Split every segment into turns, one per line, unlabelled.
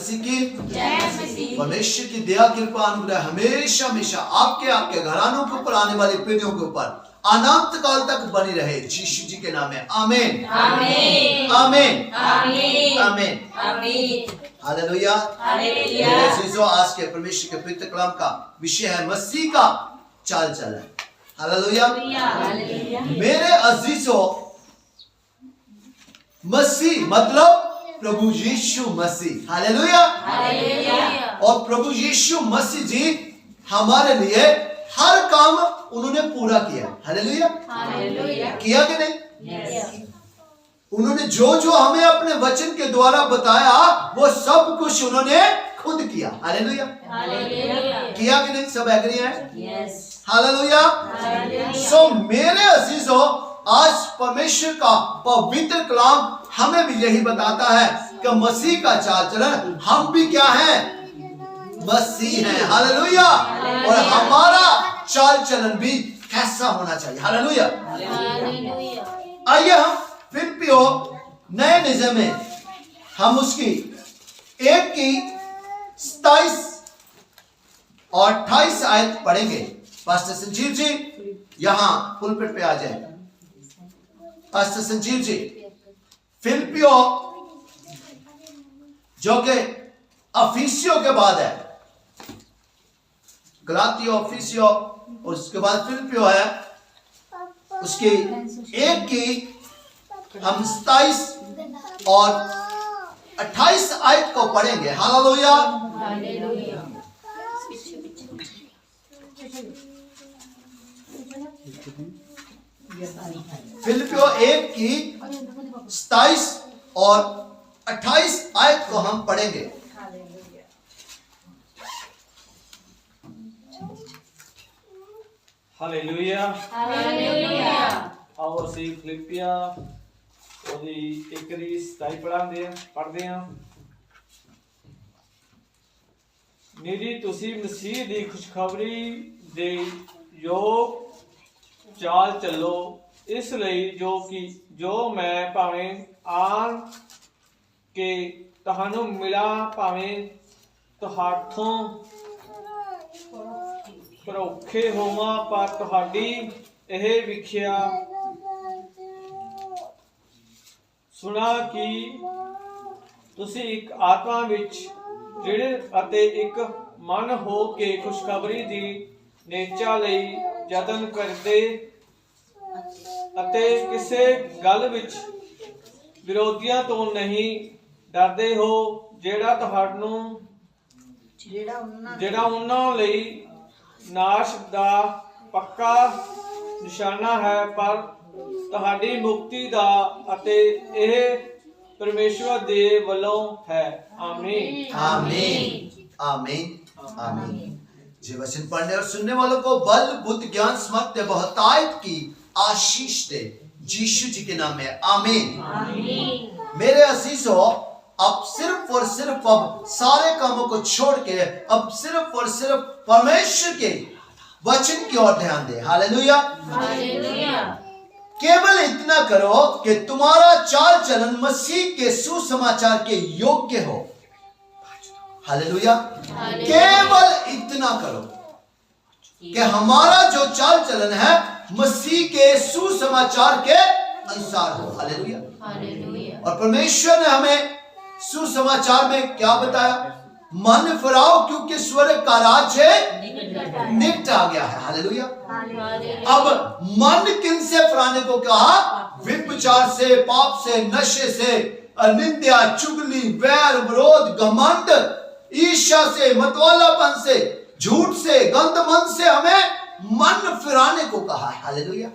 मसीह की। परमेश्वर की दया कृपा अनुग्रह हमेशा हमेशा आपके घरानों के ऊपर, आने वाली पीढ़ियों के ऊपर अनंत काल तक बनी रहे। यीशु जी के नाम में आमीन आमीन आमीन आमीन आमीन। Hallelujah hallelujah. मेरे अजीजों, आज के परमेश्वर के पवित्र कलाम का विषय है मसीह का चाल चलन। हालेलुया। मेरे अजीजों, मसीह मतलब प्रभु यीशु मसीह। Hallelujah hallelujah. और प्रभु यीशु मसीह जी हमारे लिए हर काम उन्होंने पूरा किया। Hallelujah hallelujah. किया कि नहीं? yes. उन्होंने जो हमें अपने वचन के द्वारा बताया वो सब कुछ उन्होंने खुद किया। Hallelujah hallelujah. किया कि नहीं? सब एग्री है? yes. हालेलुया। सो मेरे अजीजों, आज परमेश्वर का पवित्र कलाम हमें भी यही बताता है कि मसीह का चाल चलन, हम भी क्या हैं? मसीह हैं। हालेलुया। और हमारा चाल चलन भी कैसा होना चाहिए? हालेलुया। आइए हम फिलिप्पियों नए निज़म में हम उसकी 1 की 27 और 28 आयत पढ़ेंगे। पास्टर संजीव जी यहां पुलपिट पे आ जाए। पास्टर संजीव जी, फिलिप्पियों जो कि अफिसियों के बाद है, गलातियों, अफिसियों, उसके बाद फिलिप्पियों है, उसकी 1 की हम 27 और 28 आयत को पढ़ेंगे। हालेलुया। फिलिप्पियों 1 की 27 और 28 आयत को हम पढ़ेंगे।
Hallelujah hallelujah. आओ ਅਸੀਂ ਫਿਲਿੱਪੀਆਂ ਉਹਦੀ 1 ਦੀ 27 ਪੜ੍ਹਦੇ ਹਾਂ। ਮੇਰੀ ਤੁਸੀਂ ਮਸੀਹ ਦੀ ਖੁਸ਼ਖਬਰੀ ਦੇ ਯੋਗ ਚਾਲ ਚੱਲੋ, ਇਸ ਲਈ ਜੋ ਮੈਂ ਭਾਵੇਂ ਆਣ ਕੇ ਤੁਹਾਨੂੰ ਮਿਲਾਂ, ਭਾਵੇਂ ਤੁਹਾਥੋਂ ਪਰੌਖੇ ਹੋਵਾਂ, ਪਰ ਤੁਹਾਡੀ ਇਹ ਵਿਖਿਆ ਸੁਣਾ ਕਿ ਤੁਸੀਂ ਇੱਕ ਆਤਮਾ ਵਿੱਚ ਦ੍ਰਿੜ ਅਤੇ ਇੱਕ ਮਨ ਹੋ ਕੇ ਖੁਸ਼ਖਬਰੀ ਦੀ ਨੇਚਾ ਲਈ ਯਤਨ ਕਰਦੇ ਅਤੇ ਕਿਸੇ ਗੱਲ ਵਿੱਚ ਵਿਰੋਧੀਆਂ ਤੋਂ ਨਹੀਂ ਡਰਦੇ ਹੋ, ਜਿਹੜਾ ਉਹਨਾਂ ਲਈ ਨਾਸ਼ ਦਾ ਪੱਕਾ ਨਿਸ਼ਾਨਾ ਹੈ, ਪਰ ਤੁਹਾਡੀ ਮੁਕਤੀ ਦਾ ਅਤੇ ਇਹ परमेश्वर दे वलों है। आमीन
आमीन आमीन आमीन। जी वचन पढ़ने और सुनने वालों को बल, बुद्धि, ज्ञान, समर्थ, बहुतायत की आशीष दे, यीशु जी के नाम में आमीन आमीन। मेरे अजीजों, अब सिर्फ और सिर्फ अब सारे कामों को छोड़ के अब सिर्फ और सिर्फ परमेश्वर के वचन की ओर ध्यान दे। Hallelujah hallelujah. केवल इतना करो कि तुम्हारा चाल चलन मसीह के सुसमाचार के योग्य हो। हालेलुया। केवल इतना करो कि हमारा जो चाल चलन है मसीह के सुसमाचार के अनुसार हो। हालेलुया। और परमेश्वर ने हमें सुसमाचार में क्या बताया? मन फिराओ क्योंकि स्वर्ग का राज्य निकट आ गया है। हालेलुया। अब मन किन से फिराने को कहा? व्यभिचार से, पाप से, नशे से, निंदा, चुगली, वैर, विरोध, घमंड, ईर्ष्या से, मतवालापन से, झूठ से, गंद मन से हमें मन फिराने को कहा है। Hallelujah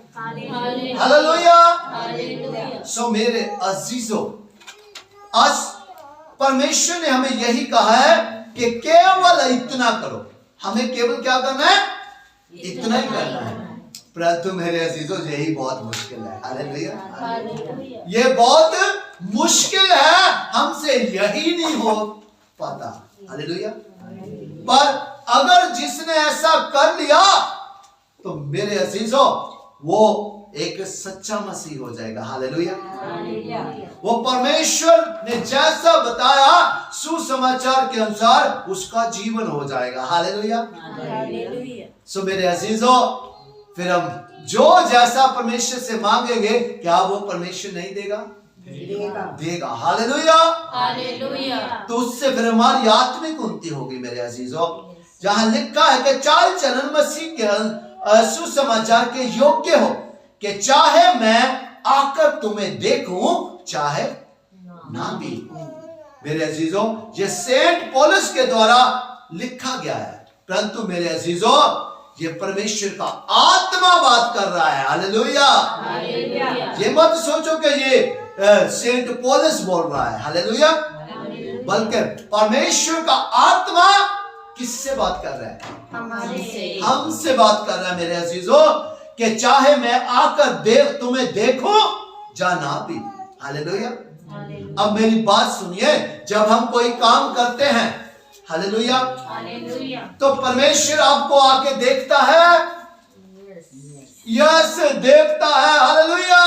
hallelujah. सो मेरे अजीजों, आज परमेश्वर ने हमें यही कहा है कि केवल इतना करो। हमें केवल क्या करना है? इतना ही करना है। परंतु मेरे अजीजों, यही बहुत मुश्किल है। हालेलुया। ये बहुत मुश्किल है, हमसे यही नहीं हो पाता। हालेलुया। पर अगर जिसने ऐसा कर लिया तो मेरे अजीजों वो एक सच्चा मसीह हो जाएगा। हालेलुया। वो परमेश्वर ने जैसा बताया सुसमाचार के अनुसार उसका जीवन हो जाएगा। हालेलुया। सो मेरे अजीजों, फिर हम जो जैसा परमेश्वर से मांगेंगे, क्या वो परमेश्वर नहीं देगा? देगा। हालेलुया। तो उससे फिर हमारी आत्मिक उन्नति होगी मेरे अजीजों। जहां लिखा है कि चाल चलन मसीह के सुसमाचार के योग्य हो कि चाहे मैं आकर तुम्हें देखूं चाहे ना भी। मेरे अजीजों, ये सेंट पौलुस के द्वारा लिखा गया है, परंतु मेरे अजीजों ये परमेश्वर का आत्मा बात कर रहा है। हालेलुया। ये मत सोचो कि ये सेंट पौलुस बोल रहा है। हालेलुया। बल्कि परमेश्वर का आत्मा किससे बात कर रहा है? हमसे बात कर रहा है मेरे अजीजों, कि चाहे मैं आकर तुम्हें देखूं या ना भी। हालेलुया। अब मेरी बात सुनिए, जब हम कोई काम करते हैं, हालेलुया, तो परमेश्वर आपको आके देखता है। यस, देखता है। हालेलुया।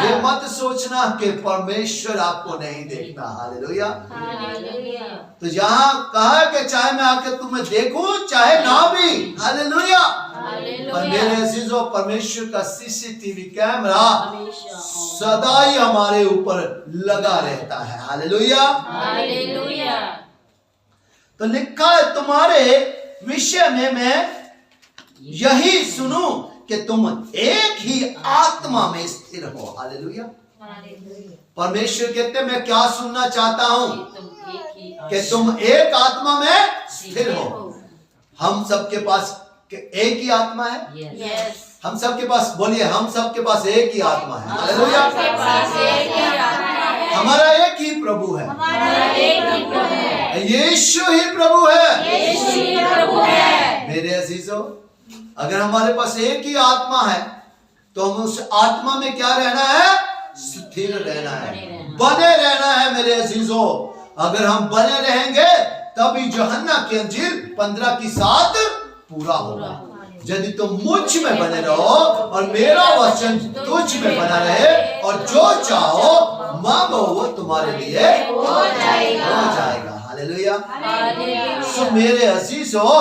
ये मत सोचना कि परमेश्वर आपको नहीं देखता। हालेलुया। तो यहाँ कहा कि चाहे मैं आके तुम्हें देखूं चाहे ना भी। हालेलुया। पर मेरे अजीजों, परमेश्वर का सीसीटीवी कैमरा सदा ही हमारे ऊपर लगा रहता है। हालेलुया। तो लिखा है, तुम्हारे विषय में मैं यही सुनूं कि तुम एक ही आत्मा में स्थिर हो। हालेलुया। परमेश्वर कहते, मैं क्या सुनना चाहता हूं? कि तुम एक आत्मा में स्थिर हो। हम सबके पास एक ही आत्मा है। हम सबके पास, बोलिए, हम सबके पास एक ही आत्मा है। हालेलुया। हमारा एक ही प्रभु है। यीशु ही प्रभु है। मेरे अजीजों, अगर हमारे पास एक ही आत्मा है तो हम उस आत्मा में क्या रहना है? स्थिर रहना है, बने रहना है मेरे अजीजों। अगर हम बने रहेंगे तभी यूहन्ना की अंजील 15:7 पूरा होगा। यदि तुम मुझ में बने रहो और मेरा वचन तुझ में बना रहे, और जो चाहो मांगो वो तुम्हारे लिए हो जाएगा। हालेलुया। सो मेरे अजीजों,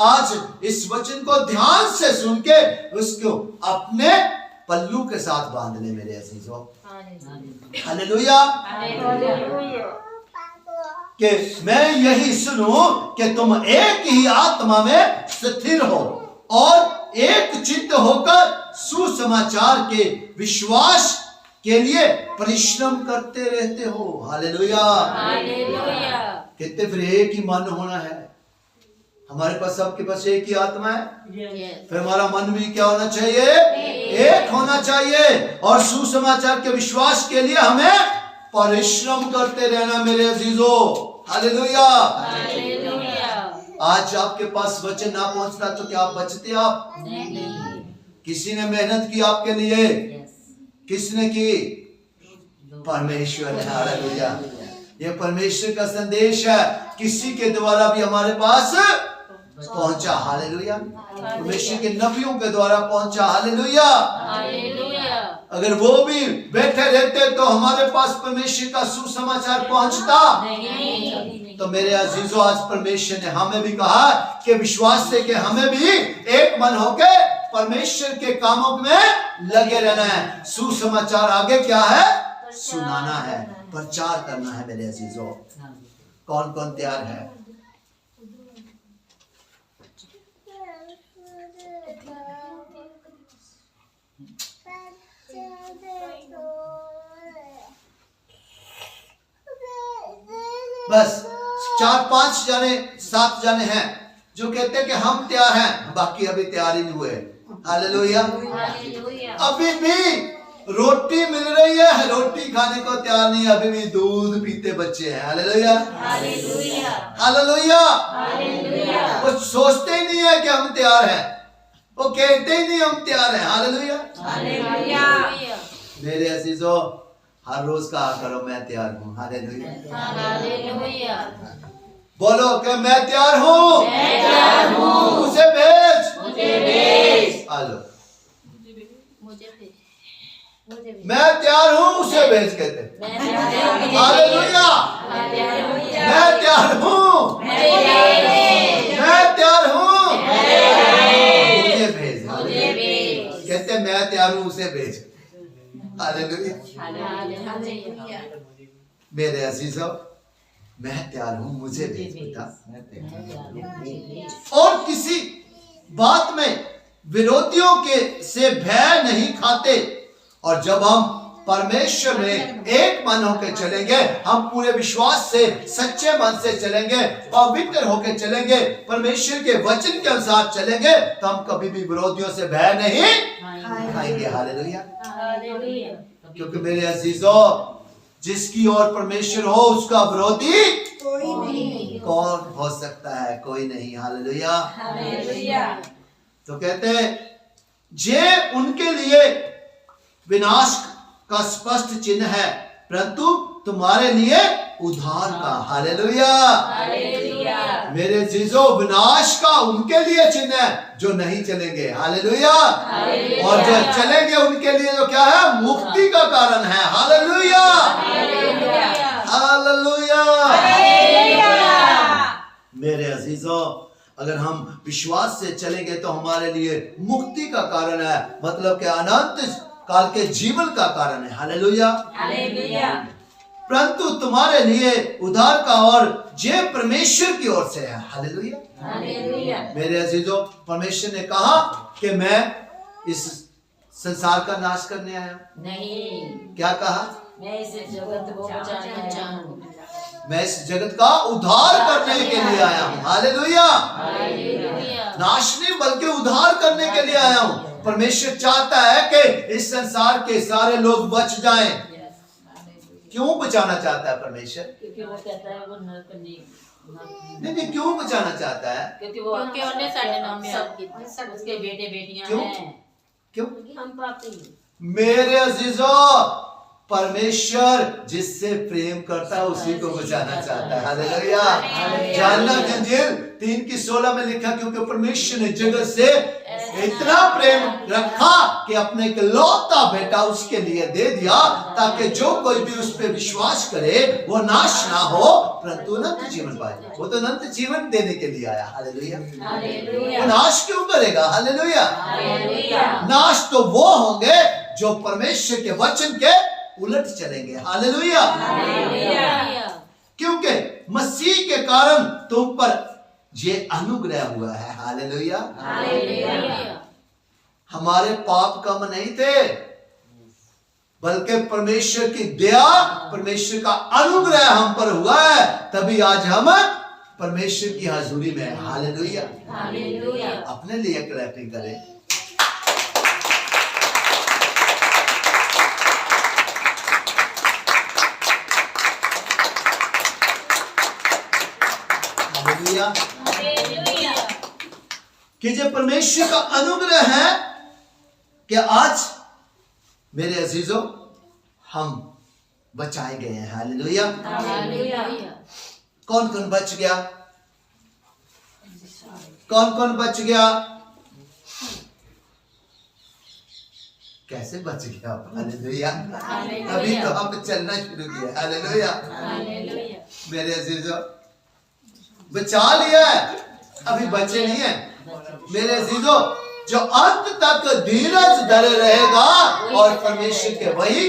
आज इस वचन को ध्यान से सुन के उसको अपने पल्लू के साथ बांध ले मेरे अजीजों। हालेलुया। कि मैं यही सुनूं कि तुम एक ही आत्मा में स्थिर हो और एक चित्त होकर सुसमाचार के विश्वास के लिए परिश्रम करते रहते हो। हालेलुया। कहते फिर एक ही मन होना है। हमारे पास, सबके पास एक ही आत्मा है। फिर हमारा मन भी क्या होना चाहिए? एक होना चाहिए। और सुसमाचार के विश्वास के लिए हमें परिश्रम करते रहना मेरे अजीजों। हालेलुया। आज आपके पास वचन ना पहुंचता तो क्या आप बचते? आप नहीं। किसी ने मेहनत की आपके लिए। किसने की? परमेश्वर ने। हालेलुया। ये परमेश्वर का संदेश है, किसी के द्वारा भी हमारे पास पहुंचा। हालेलुया। परमेश्वर के नबियों के द्वारा पहुंचा। हालेलुया। अगर वो भी बैठे रहते तो हमारे पास परमेश्वर का सुसमाचार पहुंचता नहीं। तो मेरे अजीजों, आज परमेश्वर ने हमें भी कहा कि विश्वास से कि हमें भी एक मन होके परमेश्वर के कामों में लगे रहना है। सुसमाचार आगे क्या है? सुनाना है, प्रचार करना है मेरे अजीजों। कौन कौन तैयार है? बस 4-5 जाने 7 जाने हैं जो कहते हैं कि हम तैयार हैं, बाकी अभी तैयार ही नहीं हुए। हालेलुया। अभी भी रोटी मिल रही है, रोटी खाने को तैयार नहीं, अभी भी दूध पीते बच्चे हैं। हालेलुया। हालेलुया। वो सोचते ही नहीं है कि हम तैयार हैं, वो कहते ही नहीं हम तैयार हैं। हालेलुया। मेरे अजीजों, हर रोज कहा करो मैं तैयार हूँ। हालेलुया। बोलो कि मैं तैयार हूँ, मुझे भेज। हेलो, मैं तैयार हूँ उसे भेज, कहते हालेलुया। मैं तैयार हूँ, मैं तैयार हूँ, मुझे भेज, कहते मैं तैयार हूँ उसे भेज। हालेलुया। मेरे अजीजों, मैं तैयार हूँ मुझे भेज बेटा। और किसी बात में विरोधियों के से भय नहीं खाते, और जब हम परमेश्वर में एक मन होकर चलेंगे, हम पूरे विश्वास से सच्चे मन से चलेंगे, पवित्र होकर चलेंगे, परमेश्वर के वचन के अनुसार चलेंगे, तो हम कभी भी विरोधियों से भय नहीं खाएंगे। हालेलुया। क्योंकि मेरे अजीजों, जिसकी ओर परमेश्वर हो उसका विरोधी कौन हो सकता है? कोई नहीं। हालेलुया। तो कहते हैं जे उनके लिए विनाश का स्पष्ट चिन्ह है, परंतु तुम्हारे लिए उद्धार का। हालेलुया। मेरे जीजो, विनाश का उनके लिए चिन्ह है जो नहीं चलेंगे। हालेलुया। और जो चलेंगे उनके लिए जो क्या है? मुक्ति का कारण है। हालेलुया। हालेलुया। मेरे अजीजों, अगर हम विश्वास से चलेंगे तो हमारे लिए मुक्ति का कारण है, मतलब कि अनंत काल के जीवन का कारण है। हालेलुया। परंतु तुम्हारे लिए उद्धार का, और जे परमेश्वर की ओर से है। हालेलुया। मेरे अजीजों, परमेश्वर ने कहा कि मैं इस संसार का नाश करने आया नहीं। क्या कहा? मैं इस जगत को बचाने हूं, मैं इस जगत का उद्धार करने के लिए आया हूँ। हालेलुया। नाश नहीं बल्कि उद्धार करने के लिए आया हूँ। परमेश्वर चाहता है कि इस संसार के सारे लोग बच जाएं। क्यों बचाना चाहता है परमेश्वर? क्योंकि वो कहता है वो नरक नहीं, क्यों बचाना चाहता है? क्योंकि वो उसके बेटे बेटियां हैं। क्यों? हम पापी। मेरे अजीजों, परमेश्वर जिससे प्रेम करता है उसी को बचाना चाहता है। हालेलुया। यूहन्ना की इंजील 3:16 में लिखा, क्योंकि परमेश्वर ने जगत से इतना प्रेम रखा कि अपने इकलौता बेटा उसके लिए दे दिया, ताकि जो कोई भी उस पर विश्वास करे वो नाश ना हो परंतु अनंत जीवन पाए। वो तो अनंत जीवन देने के लिए आया। हालेलुया। वो नाश क्यों करेगा? हालेलुया। नाश तो वो होंगे जो परमेश्वर के वचन के उलट चलेंगे। हालेलुया। क्योंकि मसीह के कारण तुम पर ये अनुग्रह हुआ है। हालेलुया। हमारे पाप कम नहीं थे, बल्कि परमेश्वर की दया, परमेश्वर का अनुग्रह हम पर हुआ है, तभी आज हम परमेश्वर की हाजुरी में है। हालेलुया। अपने लिए क्लैपिंग करें। कि जो परमेश्वर का अनुग्रह है कि आज मेरे अजीजों हम बचाए गए हैं। हालेलुया। कौन कौन बच गया? कौन कौन बच गया? कैसे बच गया? हालेलुया। अभी तो हम चलना शुरू किया। हालेलुया। मेरे अजीजों, बचा लिया है, अभी बचे नहीं है। मेरे अजीजों, जो अंत तक धीरज धरे रहेगा और परमेश्वर के वही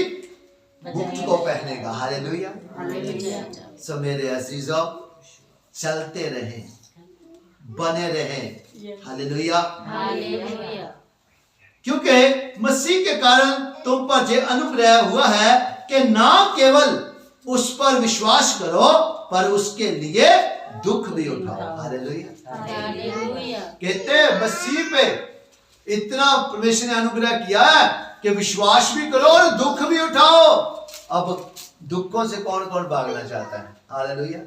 मुक्त को पहनेगा। हालेलुया। सो मेरे अजीजों, चलते रहें, बने रहें। हालेलुया। क्योंकि मसीह के कारण तुम पर जो अनुग्रह हुआ है कि ना केवल उस पर विश्वास करो पर उसके लिए दुख भी उठाओ। हालेलुया। कहते हैं मसीह पे इतना परमेश्वर ने अनुग्रह किया है कि विश्वास भी करो और दुख भी उठाओ। अब दुखों से कौन कौन भागना चाहता है? हालेलुया।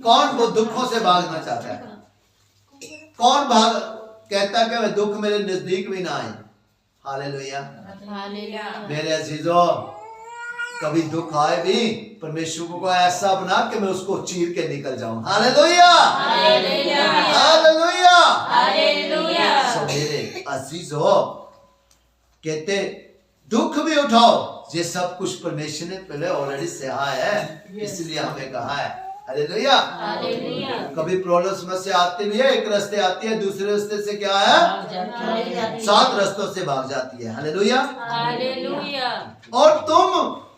कौन वो दुखों से भागना चाहता है? कौन भाग कहता है कि दुख मेरे नजदीक भी ना आए? हालेलुया। मेरे अजीजों, कभी दुख आए भी परमेश्वर को ऐसा बना कि मैं उसको चीर के निकल जाऊं। हालेलुया। हालेलुया। हालेलुया। सो मेरे अजीज हो, कहते दुख भी उठाओ, ये सब कुछ परमेश्वर ने पहले ऑलरेडी सहा है, इसलिए हमें कहा है। हालेलुया। कभी प्रॉब्लम समस्या आती भी है, एक रास्ते आती है, दूसरे रास्ते से क्या है, 7 रास्तों से भाग जाती है। हालेलुया। और तुम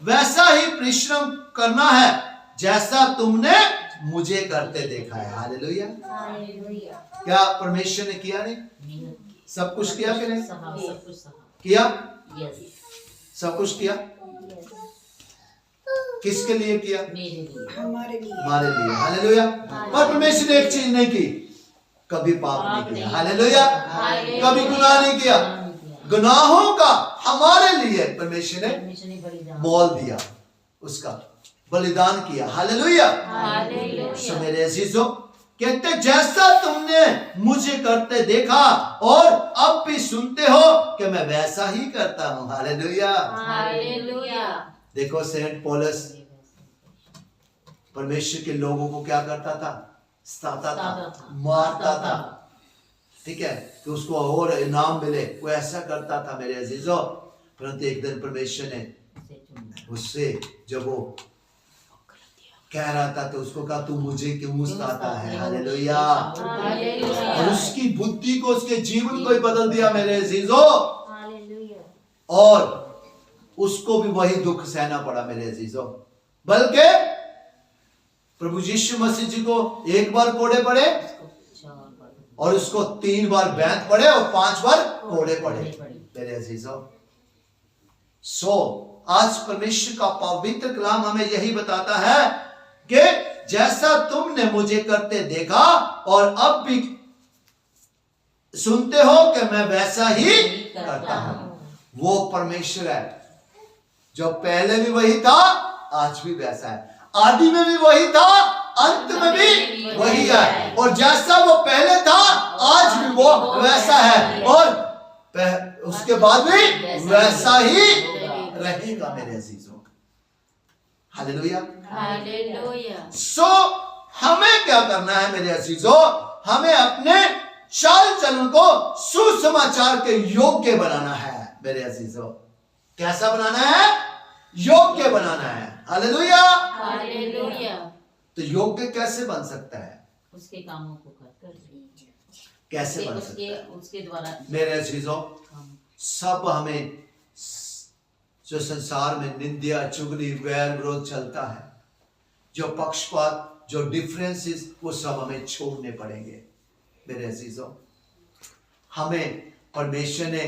वैसा ही परिश्रम करना है जैसा तुमने मुझे करते देखा है। हालेलुया। क्या परमेश्वर ने किया? नहीं, सब कुछ किया कि नहीं किया? सब कुछ किया। किसके लिए किया? हमारे लिए। हालेलुया। पर परमेश्वर ने एक चीज नहीं की, कभी पाप नहीं किया। हालेलुया। कभी गुनाह नहीं किया। गुनाहों का हमारे लिए परमेश्वर ने मोल दिया, उसका बलिदान किया। हालेलुया। सो मेरे अजीजों, कहते जैसा तुमने मुझे करते देखा और अब भी सुनते हो कि मैं वैसा ही करता हूं। हालेलुया। देखो सेंट पौलुस परमेश्वर के लोगों को क्या करता था? सताता था, मारता था, ठीक है, कि उसको और इनाम मिले, वो ऐसा करता था मेरे अजीजों। परंतु एक दिन परमेश्वर ने उससे, जब वो कह रहा था तो उसको कहा तू मुझे क्यों सताता है। हालेलुया। और उसकी बुद्धि को, उसके जीवन को ही बदल दिया मेरे अजीजों। और उसको भी वही दुख सहना पड़ा मेरे अजीजों। बल्कि प्रभु यीशु मसीह जी को एक बार कोड़े पड़े और उसको 3 बार बैंत पड़े और 5 बार कोड़े पड़े मेरे अजीजों। सो आज परमेश्वर का पवित्र कलाम हमें यही बताता है कि जैसा तुमने मुझे करते देखा और अब भी सुनते हो कि मैं वैसा ही करता हूं। वो परमेश्वर है जो पहले भी वही था, आज भी वैसा है, आदि में भी वही था, अंत में भी वही है। और जैसा वो पहले था आज भी वो वैसा है और उसके बाद भी वैसा ही रहेगा मेरे अजीजों। हालेलुया। सो हमें क्या करना है मेरे अजीजों? हमें अपने चाल चलन को सुसमाचार के योग्य बनाना है मेरे अजीजों। कैसा बनाना है? योग्य बनाना है। हालेलुया। तो योग्य कैसे बन सकता है?
उसके कामों को कर
कैसे बन सकता है?
उसके द्वारा
मेरे अजीजों, सब हमें जो संसार में निंदा, चुगली, वैर विरोध चलता है, जो पक्षपात, जो डिफरेंसेस, वो सब हमें छोड़ने पड़ेंगे मेरे अजीजों। हमें परमेश्वर ने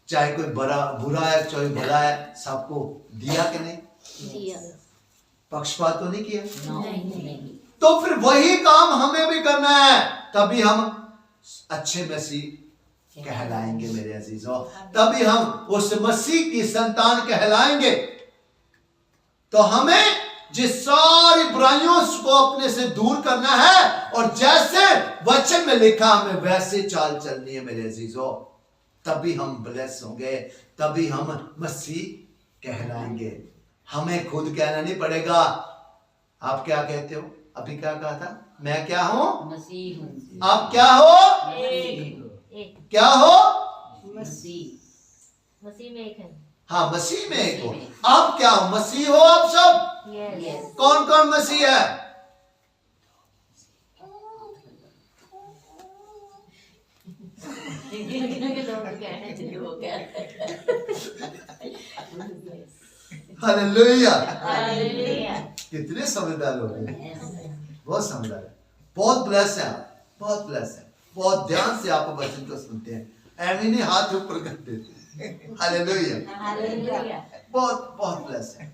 चाहे कोई बुरा है चाहे भला है, सबको दिया कि नहीं दिया? पक्षपात तो नहीं किया? नहीं। तो फिर वही काम हमें भी करना है, तभी हम अच्छे मसीह कहलाएंगे मेरे अजीजों। तभी हम उस मसीह की संतान कहलाएंगे। तो हमें जिस सारी बुराइयों को अपने से दूर करना है और जैसे वचन में लिखा हमें वैसे चाल चलनी है मेरे अजीजों। तभी हम ब्लेस होंगे, तभी हम मसीह कहलाएंगे। हमें खुद कहना नहीं पड़ेगा। आप क्या कहते हो? अभी क्या कहा था? मैं क्या हूं?
मसीह हूं।
आप क्या हो? क्या हो?
मसीह में एक है।
हाँ, मसीह में एक हो। आप क्या हो? मसीह हो आप सब?
Yes.
कौन कौन मसीह है? हालेलुया। कितने समझदार लोग हैं, बहुत समझदार है, बहुत ब्लेस है आप, बहुत ब्लेस है, बहुत ध्यान से आप वचन को सुनते हैं, ऐसे नहीं हाथ ऊपर कर देते। हालेलुया। बहुत बहुत ब्लेस है।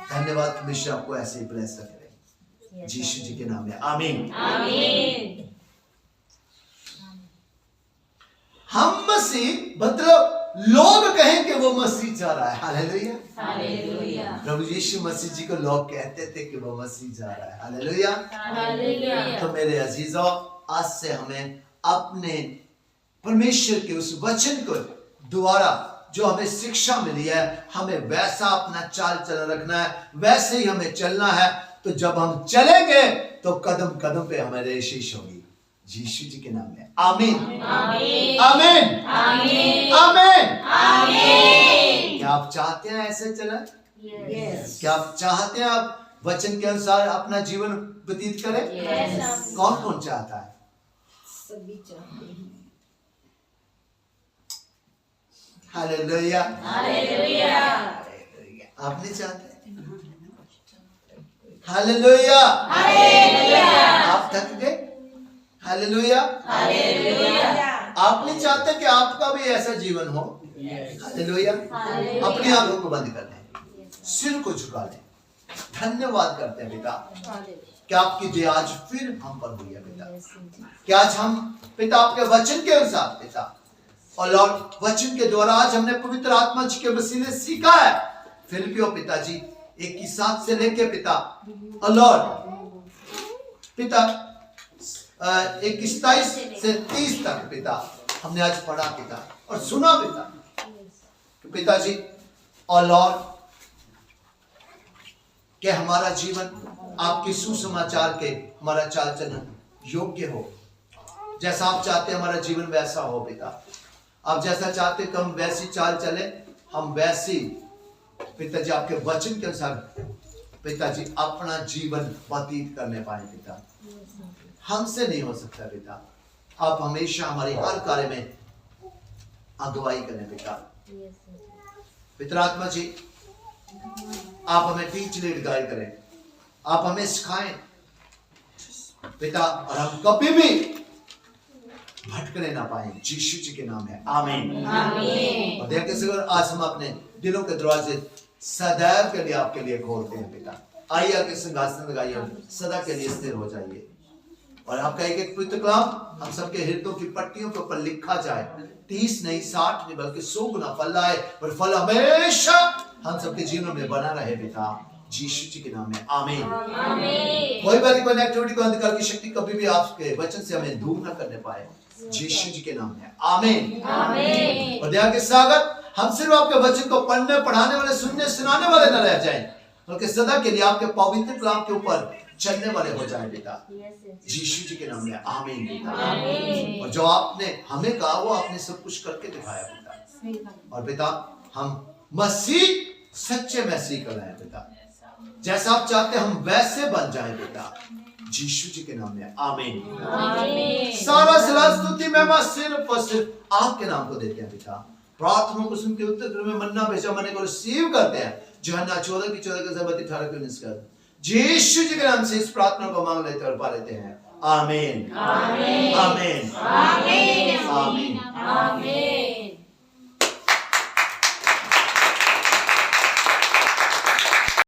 धन्यवाद, परमेश्वर आपको ऐसे ही ब्लेस करे यीशु जी के नाम में। आमीन।
आमीन।
हम मसीह, मतलब लोग कहें कि वो मसीह जा रहा है। हालेलुया।
हालेलुया।
प्रभु यीशु मसीह जी को लोग कहते थे कि वो मसीह जा रहा है। हालेलुया।
हालेलुया।
तो मेरे अजीजों, आज से हमें अपने परमेश्वर के उस वचन को द्वारा जो हमें शिक्षा मिली है, हमें वैसा अपना चाल चलन रखना है, वैसे ही हमें चलना है। तो जब हम चलेंगे तो कदम कदम पे हमारे शीश होगी। यीशु जी के नाम में आमीन।
आमीन।
आमीन
आमीन
आमीन।
आमीन।
क्या आप चाहते हैं ऐसे चले?
यस
क्या आप चाहते हैं आप वचन के अनुसार अपना जीवन व्यतीत करें?
यस
कौन कौन चाहता है?
सभी चाहते हैं।
हालेलुया।
हालेलुया।
आप नहीं चाहते? हालेलुया।
हालेलुया।
आप थक गए? हालेलुया।
हालेलुया।
आप नहीं चाहते कि आपका भी ऐसा जीवन हो? हालेलुया। अपनी आंखों को बंद कर लें, सिर को झुका लें, धन्यवाद करते हैं पिता कि आपकी दया आज फिर हम पर हुई है पिता। कि आज हम पिता आपके वचन के अनुसार पिता और लॉर्ड वचन के द्वारा आज हमने पवित्र आत्मा जी के वसीले सीखा है। फिलिपियों पिताजी 1:7 से लेके पिता और लॉर्ड पिता 1:27 से 30 तक पिता हमने आज पढ़ा पिता और सुना पिता कि पिताजी और लॉर्ड कि हमारा जीवन आपके सुसमाचार के हमारा चाल चलन योग्य हो। जैसा आप चाहते हैं हमारा जीवन वैसा हो पिता। आप जैसा चाहते कि हम वैसी चाल चले, हम वैसी पिताजी आपके वचन के अनुसार पिताजी अपना जीवन व्यतीत करने पाए पिता। हमसे नहीं हो सकता पिता। आप हमेशा हमारे हर कार्य में अगुवाई करें पिता। पितरात्मा जी आप हमें टीच लीड गाइड करें, आप हमें सिखाएं पिता और हम कभी भी भटकने ना पाए। यीशु जी के नाम है आमीन
आमीन।
और देखते सर आज हम अपने दिलों के दरवाजे सदैव के लिए आपके लिए खोलते हैं पिता। आइए आके सिंहासन लगाइए, सदा के लिए स्थिर हो जाइए और आपका एक एक पवित्र कलाम हम सबके हृदयों की पट्टियों के ऊपर लिखा जाए। 30 नहीं 60 नहीं बल्कि 100 गुना फल लाए और फल हमेशा हम सबके जीवन में बना रहे पिता। यीशु जी के नाम में आमीन
आमीन।
कोई बात कोई एक्टिविटी को अंधकार की शक्ति कभी भी आपके वचन से हमें दूर ना करने पाए। यीशु जी के नाम में आमीन
आमीन।
और दया के सागर हम सिर्फ आपके वचन को पढ़ने पढ़ाने वाले सुनने सुनाने वाले न रह जाएं बल्कि सदा के लिए आपके पवित्र कलाम के ऊपर चलने वाले हो जाएं पिता। यीशु जी के नाम में आमीन पिता।
आमीन।
और जो आपने हमें कहा वो आपने सब कुछ करके दिखाया पिता। और पिता हम मसीह सच्चे मसीह कहलाएं पिता। जैसा आप चाहते हैं हम वैसे बन जाएं पिता। यीशु जी के नाम में आमीन
आमीन।
सारा सलाह स्तुति महिमा सिर्फ और सिर्फ आपके नाम को देते हैं पिता। प्रार्थना को सुन के उत्तर में मन्ना भेजा मने को रिसीव करते हैं। यूहन्ना 14:14 यीशु जी के नाम से इस प्रार्थना को मांग लेते और पा लेते हैं। आमीन
आमीन।
आमीन
आमीन।
आमीन।
आमीन।